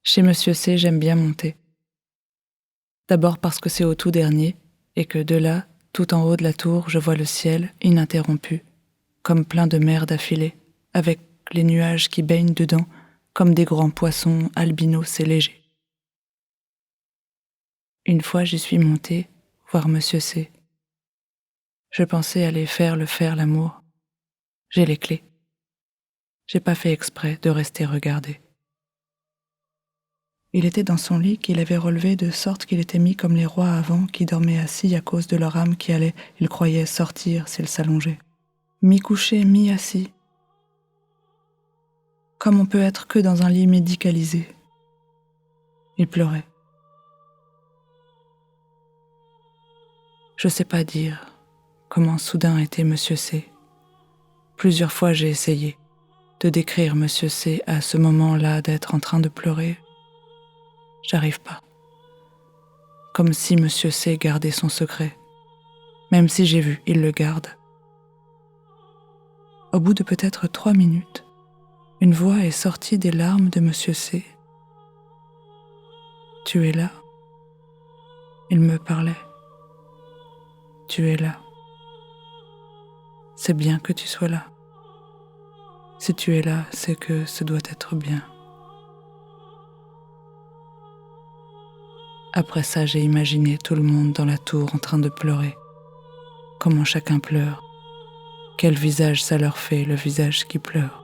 Chez Monsieur C, j'aime bien monter. D'abord parce que c'est au tout dernier, et que de là, tout en haut de la tour, je vois le ciel ininterrompu, comme plein de mer d'affilée, avec les nuages qui baignent dedans, comme des grands poissons albinos et légers. Une fois j'y suis montée, voir Monsieur C. Je pensais aller faire l'amour. J'ai les clés. J'ai pas fait exprès de rester regarder. Il était dans son lit qu'il avait relevé de sorte qu'il était mis comme les rois avant qui dormaient assis à cause de leur âme qui allait, il croyait, sortir s'ils s'allongeaient. Mi-couché, mi-assis. Comme on peut être que dans un lit médicalisé. Il pleurait. Je sais pas dire comment soudain était Monsieur C. Plusieurs fois j'ai essayé de décrire Monsieur C à ce moment-là d'être en train de pleurer. J'arrive pas. Comme si Monsieur C gardait son secret. Même si j'ai vu, il le garde. Au bout de peut-être 3 minutes, une voix est sortie des larmes de Monsieur C. Tu es là. Il me parlait. Tu es là. C'est bien que tu sois là. Si tu es là, c'est que ce doit être bien. Après ça, j'ai imaginé tout le monde dans la tour en train de pleurer. Comment chacun pleure. Quel visage ça leur fait, le visage qui pleure.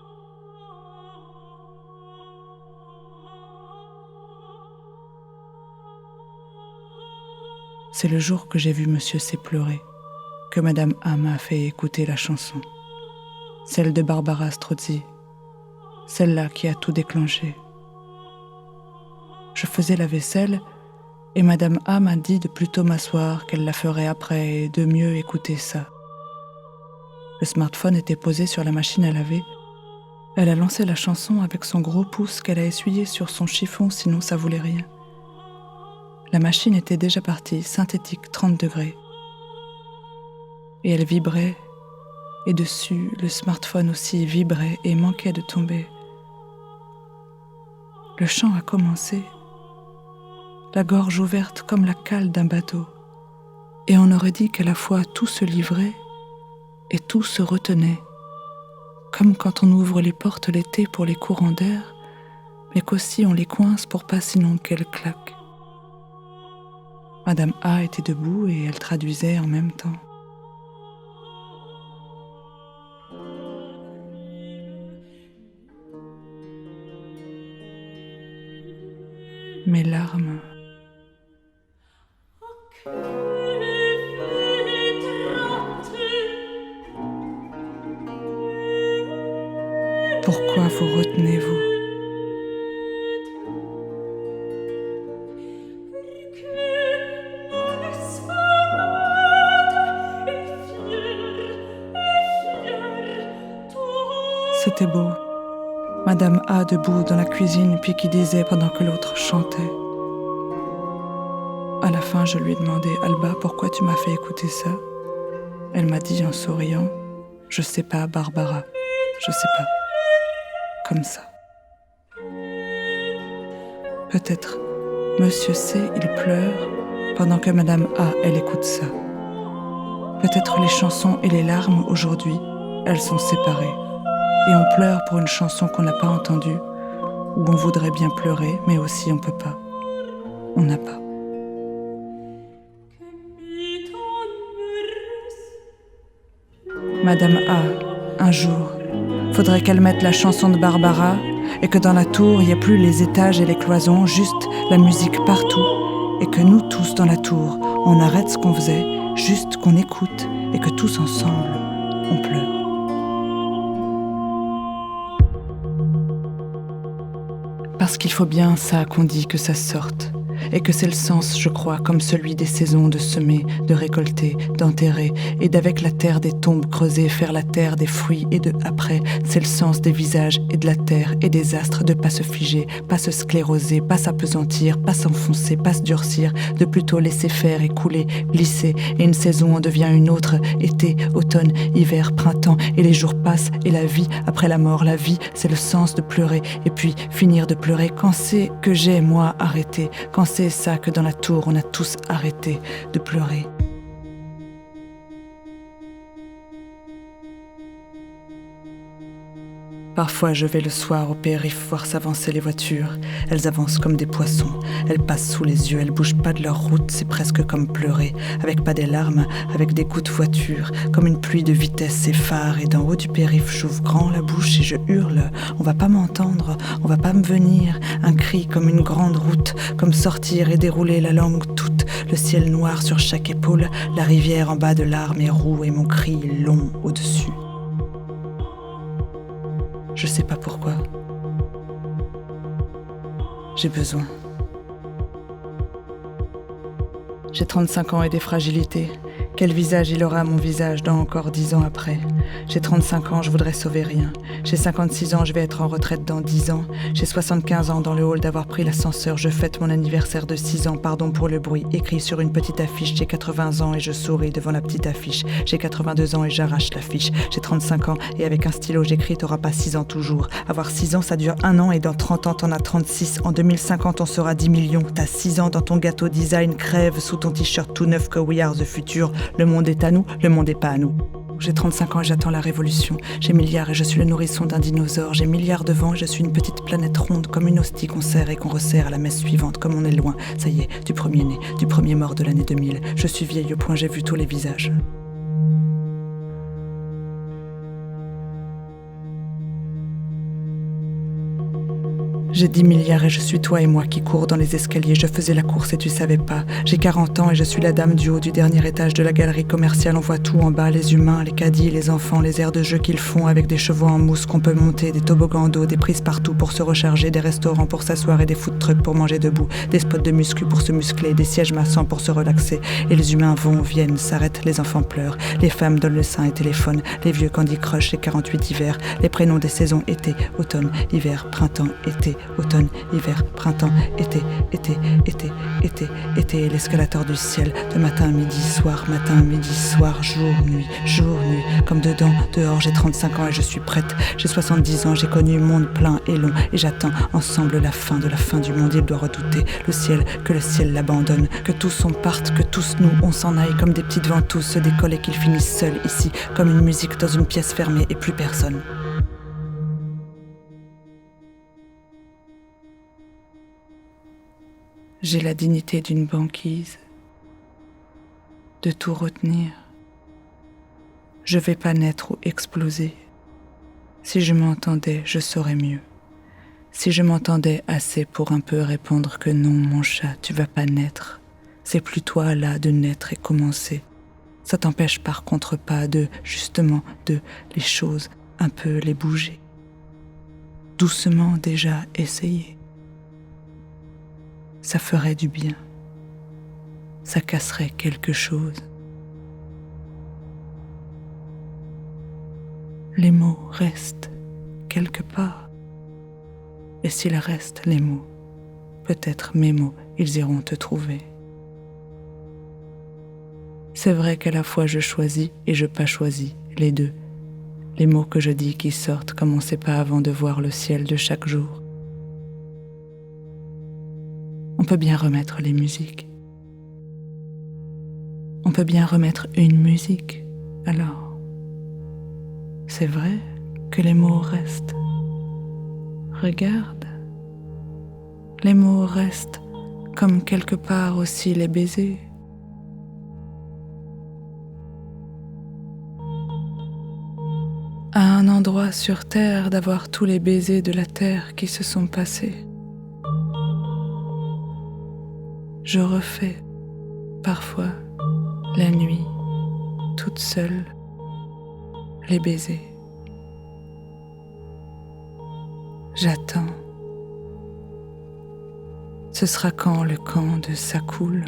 C'est le jour que j'ai vu Monsieur C pleurer, que Madame A m'a fait écouter la chanson. Celle de Barbara Strozzi, celle-là qui a tout déclenché. Je faisais la vaisselle et Madame A m'a dit de plutôt m'asseoir, qu'elle la ferait après et de mieux écouter ça. Le smartphone était posé sur la machine à laver. Elle a lancé la chanson avec son gros pouce qu'elle a essuyé sur son chiffon, sinon ça voulait rien. La machine était déjà partie, synthétique, 30 degrés. Et elle vibrait, et dessus, le smartphone aussi vibrait et manquait de tomber. Le chant a commencé, la gorge ouverte comme la cale d'un bateau, et on aurait dit qu'à la fois tout se livrait et tout se retenait, comme quand on ouvre les portes l'été pour les courants d'air, mais qu'aussi on les coince pour pas sinon qu'elles claquent. Madame A était debout et elle traduisait en même temps. Mes larmes. Pourquoi vous retenez-vous ? C'était beau. Madame A debout dans la cuisine puis qui disait pendant que l'autre chantait. À la fin, je lui ai demandé « Alba, pourquoi tu m'as fait écouter ça ?» Elle m'a dit en souriant « Je sais pas, Barbara, je sais pas. » Comme ça. Peut-être Monsieur C, il pleure pendant que Madame A, elle écoute ça. Peut-être les chansons et les larmes aujourd'hui, elles sont séparées. Et on pleure pour une chanson qu'on n'a pas entendue, où on voudrait bien pleurer, mais aussi on peut pas. On n'a pas. Madame A, un jour, faudrait qu'elle mette la chanson de Barbara et que dans la tour, il n'y ait plus les étages et les cloisons, juste la musique partout, et que nous tous dans la tour, on arrête ce qu'on faisait, juste qu'on écoute et que tous ensemble, on pleure. Parce qu'il faut bien ça qu'on dit que ça sorte, et que c'est le sens, je crois, comme celui des saisons de semer, de récolter, d'enterrer, et d'avec la terre des tombes creusées faire la terre des fruits, et de après, c'est le sens des visages et de la terre et des astres, de pas se figer, pas se scléroser, pas s'apesantir, pas s'enfoncer, pas se durcir, de plutôt laisser faire et couler, glisser, et une saison en devient une autre, été, automne, hiver, printemps, et les jours passent, et la vie, après la mort, la vie, c'est le sens de pleurer, et puis finir de pleurer, quand c'est que j'ai, moi, arrêté, quand c'est ça que dans la tour, on a tous arrêté de pleurer. Parfois je vais le soir au périph' voir s'avancer les voitures. Elles avancent comme des poissons, elles passent sous les yeux, elles bougent pas de leur route, c'est presque comme pleurer, avec pas des larmes, avec des gouttes voiture, comme une pluie de vitesse et phare, et d'en haut du périph' j'ouvre grand la bouche et je hurle, on va pas m'entendre, on va pas me venir, un cri comme une grande route, comme sortir et dérouler la langue toute, le ciel noir sur chaque épaule, la rivière en bas de l'arme et roux et mon cri long au-dessus. Je sais pas pourquoi. J'ai besoin. J'ai 35 ans et des fragilités. Quel visage il aura, mon visage, dans encore 10 ans après? J'ai 35 ans, je voudrais sauver rien. J'ai 56 ans, je vais être en retraite dans 10 ans. J'ai 75 ans dans le hall d'avoir pris l'ascenseur. Je fête mon anniversaire de 6 ans, pardon pour le bruit. Écrit sur une petite affiche, j'ai 80 ans et je souris devant la petite affiche. J'ai 82 ans et j'arrache l'affiche. J'ai 35 ans et avec un stylo j'écris, t'auras pas 6 ans toujours. Avoir 6 ans, ça dure 1 an et dans 30 ans, t'en as 36. En 2050, on sera 10 millions. T'as 6 ans dans ton gâteau design, crève sous ton t-shirt tout neuf que We Are the Future. Le monde est à nous, le monde est pas à nous. J'ai 35 ans et j'attends la révolution. J'ai milliards et je suis le nourrisson d'un dinosaure. J'ai milliards de vents et je suis une petite planète ronde, comme une hostie qu'on serre et qu'on resserre à la messe suivante, comme on est loin. Ça y est, du premier né, du premier mort de l'année 2000. Je suis vieille au point, j'ai vu tous les visages. J'ai 10 milliards et je suis toi et moi qui cours dans les escaliers. Je faisais la course et tu savais pas. J'ai 40 ans et je suis la dame du haut du dernier étage de la galerie commerciale. On voit tout en bas, les humains, les caddies, les enfants, les aires de jeu qu'ils font avec des chevaux en mousse qu'on peut monter, des toboggans d'eau, des prises partout pour se recharger, des restaurants pour s'asseoir et des food trucks pour manger debout, des spots de muscu pour se muscler, des sièges massants pour se relaxer. Et les humains vont, viennent, s'arrêtent, les enfants pleurent, les femmes donnent le sein et téléphonent, les vieux Candy Crush, les 48 hivers, les prénoms des saisons été, automne, hiver, printemps, été, automne, hiver, printemps, été, été, été, été, été, l'escalator du ciel, de matin, midi, soir, jour, nuit, comme dedans, dehors, j'ai 35 ans et je suis prête, j'ai 70 ans, j'ai connu monde plein et long, et j'attends ensemble la fin de la fin du monde, il doit redouter le ciel, que le ciel l'abandonne, que tous on parte, que tous nous, on s'en aille comme des petites ventouses, se décollent et qu'ils finissent seuls ici, comme une musique dans une pièce fermée et plus personne. J'ai la dignité d'une banquise, de tout retenir. Je vais pas naître ou exploser. Si je m'entendais, je saurais mieux. Si je m'entendais assez pour un peu répondre que non, mon chat, tu vas pas naître. C'est plus toi là de naître et commencer. Ça t'empêche par contre pas de, justement, de les choses, un peu les bouger. Doucement déjà essayer. Ça ferait du bien. Ça casserait quelque chose. Les mots restent quelque part. Et s'ils restent les mots, peut-être mes mots, ils iront te trouver. C'est vrai qu'à la fois je choisis et je pas choisis, les deux. Les mots que je dis qui sortent comme on sait pas avant de voir le ciel de chaque jour. On peut bien remettre les musiques. On peut bien remettre une musique, alors. C'est vrai que les mots restent. Regarde, les mots restent comme quelque part aussi les baisers. À un endroit sur terre d'avoir tous les baisers de la terre qui se sont passés. Je refais, parfois, la nuit, toute seule, les baisers. J'attends. Ce sera quand le camp de ça coule.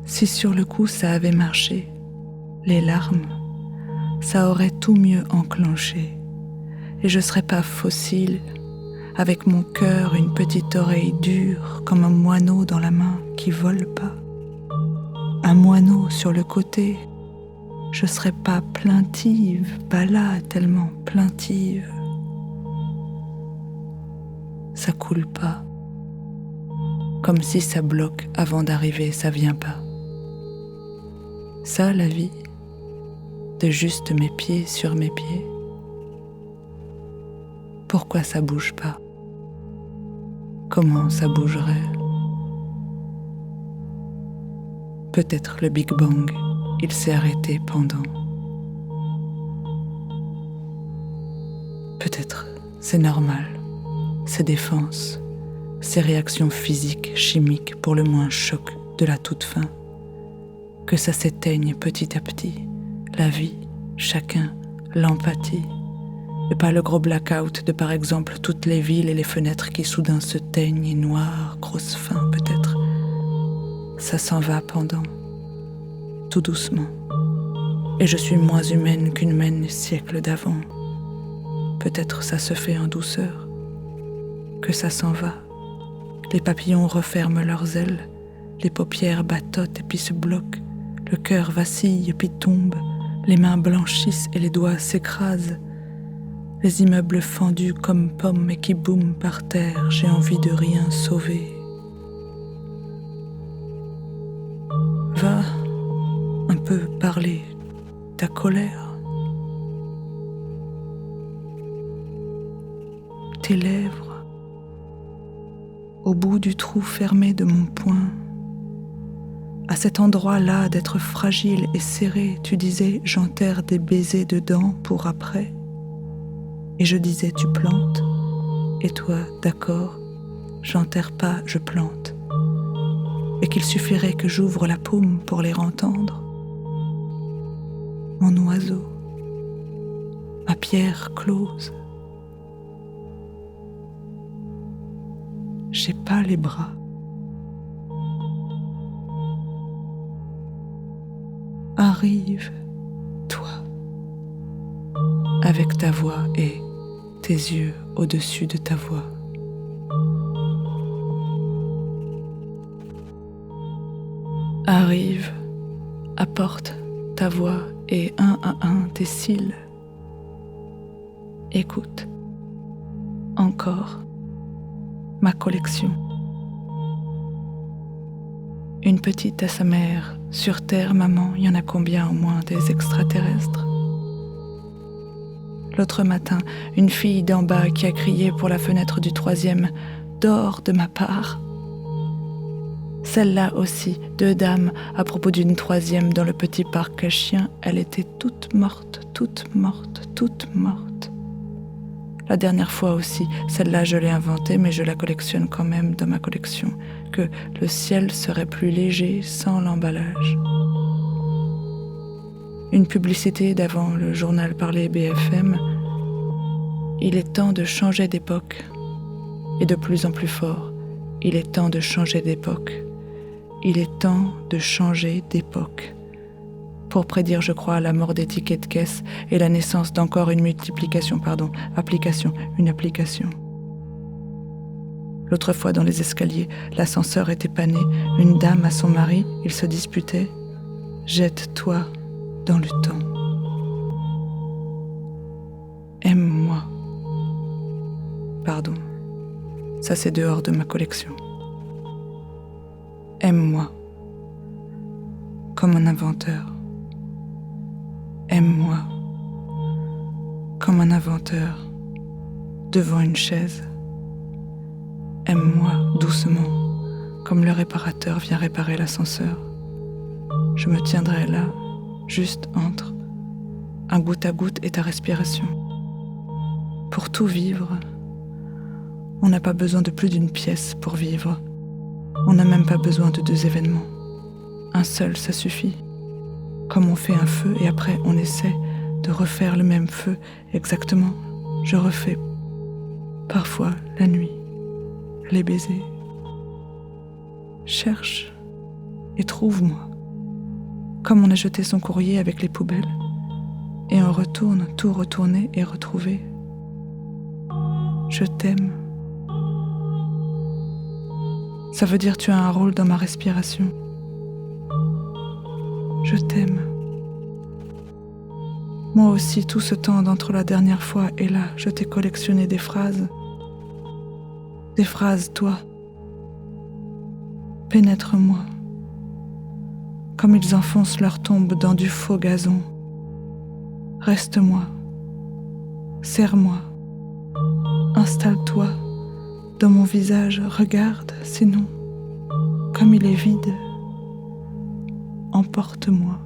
Si sur le coup ça avait marché, les larmes, ça aurait tout mieux enclenché, et je serais pas fossile, avec mon cœur une petite oreille dure comme un moineau dans la main qui vole pas. Un moineau sur le côté, je serais pas plaintive, pas là tellement plaintive. Ça coule pas, comme si ça bloque avant d'arriver, ça vient pas. Ça, la vie, de juste mes pieds sur mes pieds. Pourquoi ça bouge pas? Comment ça bougerait? Peut-être le Big Bang, il s'est arrêté pendant. Peut-être c'est normal, ces défenses, ces réactions physiques, chimiques, pour le moins choc de la toute fin, que ça s'éteigne petit à petit, la vie, chacun, l'empathie, et pas le gros blackout de par exemple toutes les villes et les fenêtres qui soudain se teignent noires, grosse faim peut-être. Ça s'en va pendant, tout doucement, et je suis moins humaine qu'une humaine siècle d'avant. Peut-être ça se fait en douceur, que ça s'en va. Les papillons referment leurs ailes, les paupières bâtottent et puis se bloquent, le cœur vacille et puis tombe, les mains blanchissent et les doigts s'écrasent. Les immeubles fendus comme pommes et qui boument par terre, j'ai envie de rien sauver. Va un peu parler ta colère. Tes lèvres, au bout du trou fermé de mon poing, à cet endroit-là d'être fragile et serré, tu disais j'enterre des baisers dedans pour après. Et je disais tu plantes, et toi d'accord, j'enterre pas, je plante. Et qu'il suffirait que j'ouvre la paume pour les entendre. Mon oiseau, ma pierre close. J'ai pas les bras. Arrive, toi, avec ta voix et tes yeux au-dessus de ta voix. Arrive, apporte ta voix et un à un tes cils. Écoute, encore, ma collection. Une petite à sa mère, sur terre, maman, il y en a combien au moins des extraterrestres? L'autre matin, une fille d'en bas qui a crié pour la fenêtre du 3e, dors de ma part. Celle-là aussi, 2 dames, à propos d'une 3e dans le petit parc à chiens, elle était toute morte, toute morte, toute morte. La dernière fois aussi, celle-là je l'ai inventée, mais je la collectionne quand même dans ma collection, que le ciel serait plus léger sans l'emballage. Une publicité d'avant le journal parlé BFM. Il est temps de changer d'époque. Et de plus en plus fort, il est temps de changer d'époque. Il est temps de changer d'époque. Pour prédire, je crois, la mort des tickets de caisse et la naissance d'encore une une application. L'autre fois dans les escaliers, l'ascenseur était panné, une dame à son mari, ils se disputaient. Jette-toi dans le temps. Aime-moi. Pardon, ça c'est dehors de ma collection. Aime-moi, comme un inventeur. Aime-moi, comme un inventeur, devant une chaise. Aime-moi doucement, comme le réparateur vient réparer l'ascenseur. Je me tiendrai là, juste entre un goutte à goutte et ta respiration. Pour tout vivre, on n'a pas besoin de plus d'une pièce pour vivre. On n'a même pas besoin de 2 événements. Un seul, ça suffit. Comme on fait un feu et après on essaie de refaire le même feu exactement. Je refais parfois la nuit. les baisers. Cherche et trouve-moi. Comme on a jeté son courrier avec les poubelles, et on retourne tout retourner et retrouver. Je t'aime. Ça veut dire tu as un rôle dans ma respiration. Je t'aime. Moi aussi, tout ce temps d'entre la dernière fois et là, je t'ai collectionné des phrases. Des phrases, toi. Pénètre-moi. Comme ils enfoncent leur tombe dans du faux gazon. Reste-moi. Serre-moi. Installe-toi dans mon visage. Regarde, sinon, comme il est vide. Emporte-moi.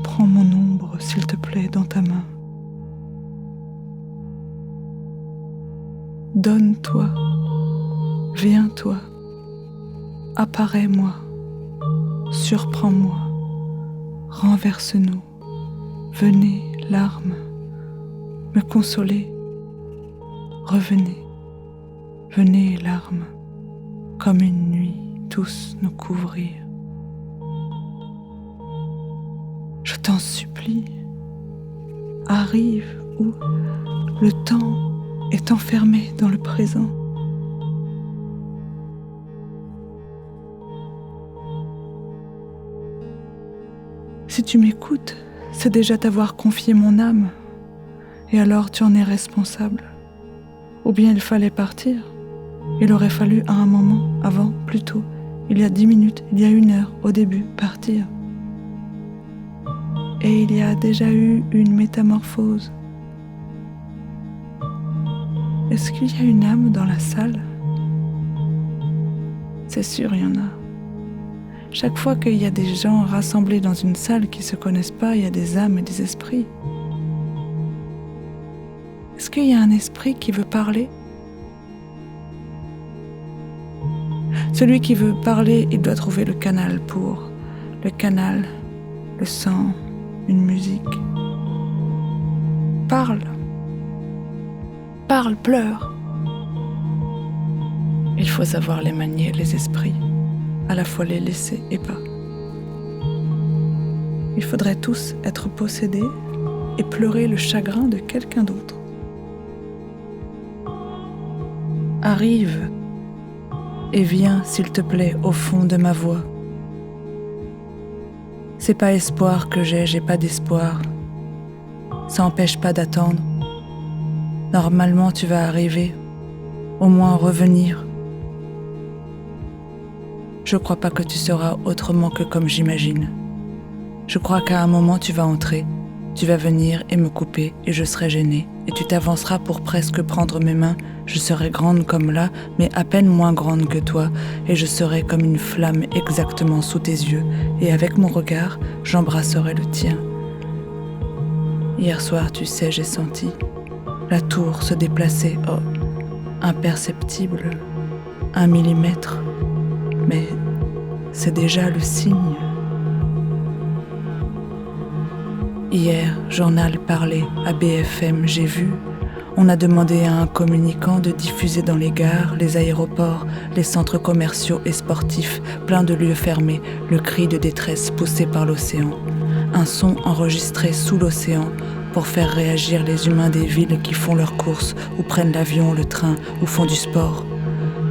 Prends mon ombre, s'il te plaît, dans ta main. Donne-toi. Viens-toi. Apparais-moi. Surprends-moi. Renverse-nous. Venez, larmes. Me consoler. Revenez. Venez, larmes. Comme une nuit, tous nous couvrir. Je t'en supplie, arrive où le temps est enfermé dans le présent. Si tu m'écoutes, c'est déjà t'avoir confié mon âme, et alors tu en es responsable. Ou bien il fallait partir, il aurait fallu à un moment, avant, plus tôt, il y a 10 minutes, il y a 1 heure, au début, partir. Et il y a déjà eu une métamorphose. Est-ce qu'il y a une âme dans la salle ? C'est sûr, il y en a. Chaque fois qu'il y a des gens rassemblés dans une salle qui ne se connaissent pas, il y a des âmes et des esprits. Est-ce qu'il y a un esprit qui veut parler ? Celui qui veut parler, il doit trouver le canal pour. Le canal, le sang, une musique. Parle. Parle, pleure. Il faut savoir les manier, les esprits, à la fois les laisser et pas. Il faudrait tous être possédés et pleurer le chagrin de quelqu'un d'autre. Arrive et viens, s'il te plaît, au fond de ma voix. C'est pas espoir que j'ai pas d'espoir. Ça empêche pas d'attendre. Normalement, tu vas arriver, au moins revenir. Je crois pas que tu seras autrement que comme j'imagine. Je crois qu'à un moment, tu vas entrer, tu vas venir et me couper et je serai gênée. Et tu t'avanceras pour presque prendre mes mains. Je serai grande comme là, mais à peine moins grande que toi, et je serai comme une flamme exactement sous tes yeux, et avec mon regard, j'embrasserai le tien. Hier soir, tu sais, j'ai senti la tour se déplacer, oh, imperceptible, 1 millimètre, mais c'est déjà le signe. Hier, journal parlé à BFM, j'ai vu. On a demandé à un communicant de diffuser dans les gares, les aéroports, les centres commerciaux et sportifs, plein de lieux fermés, le cri de détresse poussé par l'océan. Un son enregistré sous l'océan pour faire réagir les humains des villes qui font leurs courses ou prennent l'avion, le train ou font du sport.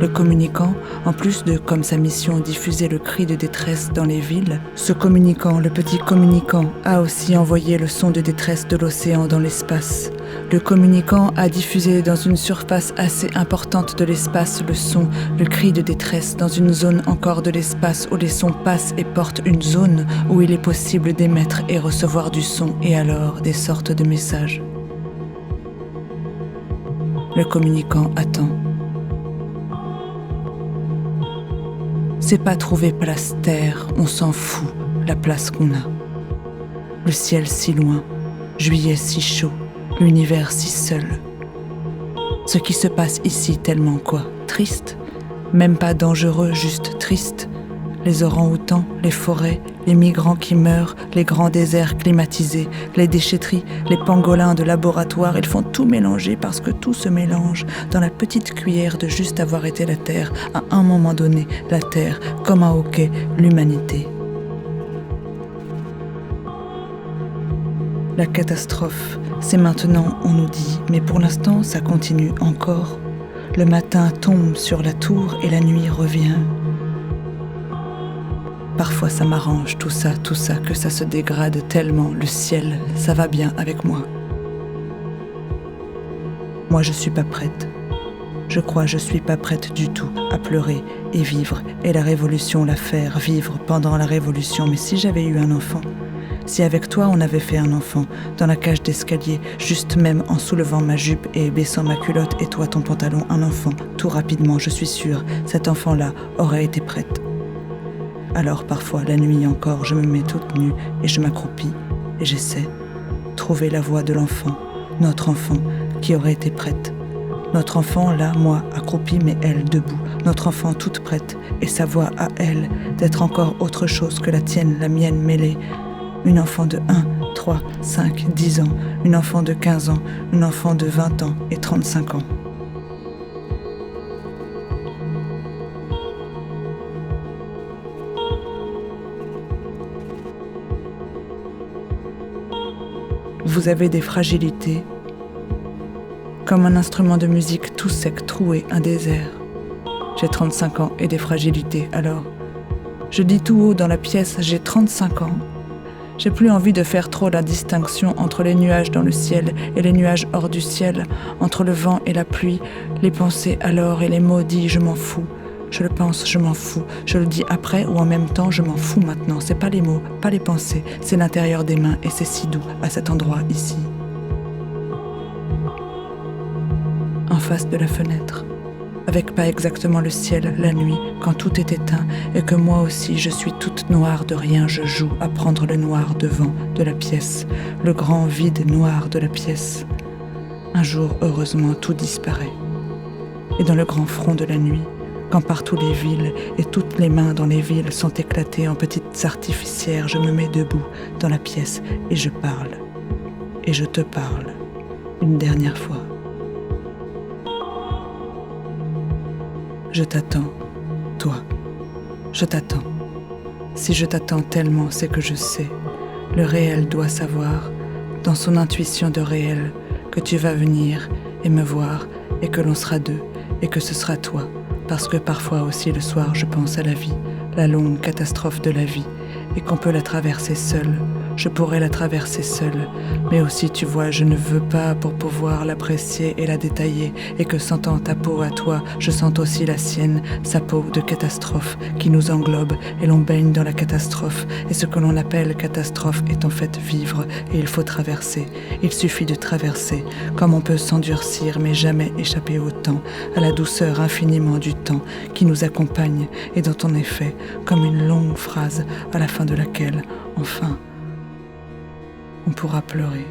Le communicant, en plus de, comme sa mission, diffuser le cri de détresse dans les villes, ce communicant, le petit communicant, a aussi envoyé le son de détresse de l'océan dans l'espace. Le communicant a diffusé dans une surface assez importante de l'espace le son, le cri de détresse dans une zone encore de l'espace où les sons passent et portent une zone où il est possible d'émettre et recevoir du son et alors des sortes de messages. Le communicant attend. C'est pas trouver place terre, on s'en fout, la place qu'on a. Le ciel si loin, juillet si chaud, l'univers si seul. Ce qui se passe ici tellement quoi ? Triste ? Même pas dangereux, juste triste. les orang-outans, les forêts, les migrants qui meurent, les grands déserts climatisés, les déchetteries, les pangolins de laboratoire, ils font tout mélanger parce que tout se mélange dans la petite cuillère de juste avoir été la Terre, à un moment donné, la Terre, comme un hockey, l'humanité. La catastrophe, c'est maintenant, on nous dit, mais pour l'instant, ça continue encore. Le matin tombe sur la tour et la nuit revient. Parfois ça m'arrange, tout ça, que ça se dégrade tellement, le ciel, ça va bien avec moi. Moi je suis pas prête. Je crois je suis pas prête du tout à pleurer et vivre, et la révolution la faire vivre pendant la révolution. Mais si j'avais eu un enfant, si avec toi on avait fait un enfant, dans la cage d'escalier, juste même en soulevant ma jupe et baissant ma culotte et toi ton pantalon, un enfant, tout rapidement, je suis sûre, cet enfant-là aurait été prête. Alors parfois, la nuit encore, je me mets toute nue et je m'accroupis et j'essaie trouver la voix de l'enfant, notre enfant, qui aurait été prête. Notre enfant, là, moi, accroupie, mais elle, debout. Notre enfant, toute prête, et sa voix à elle, d'être encore autre chose que la tienne, la mienne mêlée. Une enfant de 1, 3, 5, 10 ans, une enfant de 15 ans, une enfant de 20 ans et 35 ans. Vous avez des fragilités, comme un instrument de musique tout sec, troué, un désert. J'ai 35 ans et des fragilités, alors je dis tout haut dans la pièce, j'ai 35 ans. J'ai plus envie de faire trop la distinction entre les nuages dans le ciel et les nuages hors du ciel, entre le vent et la pluie, les pensées alors et les mots dits, je m'en fous. Je le pense, je m'en fous. Je le dis après ou en même temps, je m'en fous maintenant. C'est pas les mots, pas les pensées, c'est l'intérieur des mains et c'est si doux à cet endroit ici. En face de la fenêtre, avec pas exactement le ciel, la nuit, quand tout est éteint et que moi aussi je suis toute noire de rien, je joue à prendre le noir devant de la pièce, le grand vide noir de la pièce. Un jour, heureusement, tout disparaît. Et dans le grand front de la nuit, quand partout les villes et toutes les mains dans les villes sont éclatées en petites artificières, je me mets debout dans la pièce et je parle. Et je te parle, une dernière fois. Je t'attends, toi, je t'attends. Si je t'attends tellement, c'est que je sais, le réel doit savoir, dans son intuition de réel, que tu vas venir et me voir et que l'on sera deux et que ce sera toi. Parce que parfois aussi le soir je pense à la vie, la longue catastrophe de la vie, et qu'on peut la traverser seule. Je pourrais la traverser seule, mais aussi tu vois, je ne veux pas pour pouvoir l'apprécier et la détailler, et que sentant ta peau à toi, je sente aussi la sienne, sa peau de catastrophe qui nous englobe, et l'on baigne dans la catastrophe, et ce que l'on appelle catastrophe est en fait vivre, et il faut traverser. Il suffit de traverser, comme on peut s'endurcir, mais jamais échapper au temps, à la douceur infiniment du temps qui nous accompagne, et dont on est fait comme une longue phrase à la fin de laquelle, enfin, on pourra pleurer.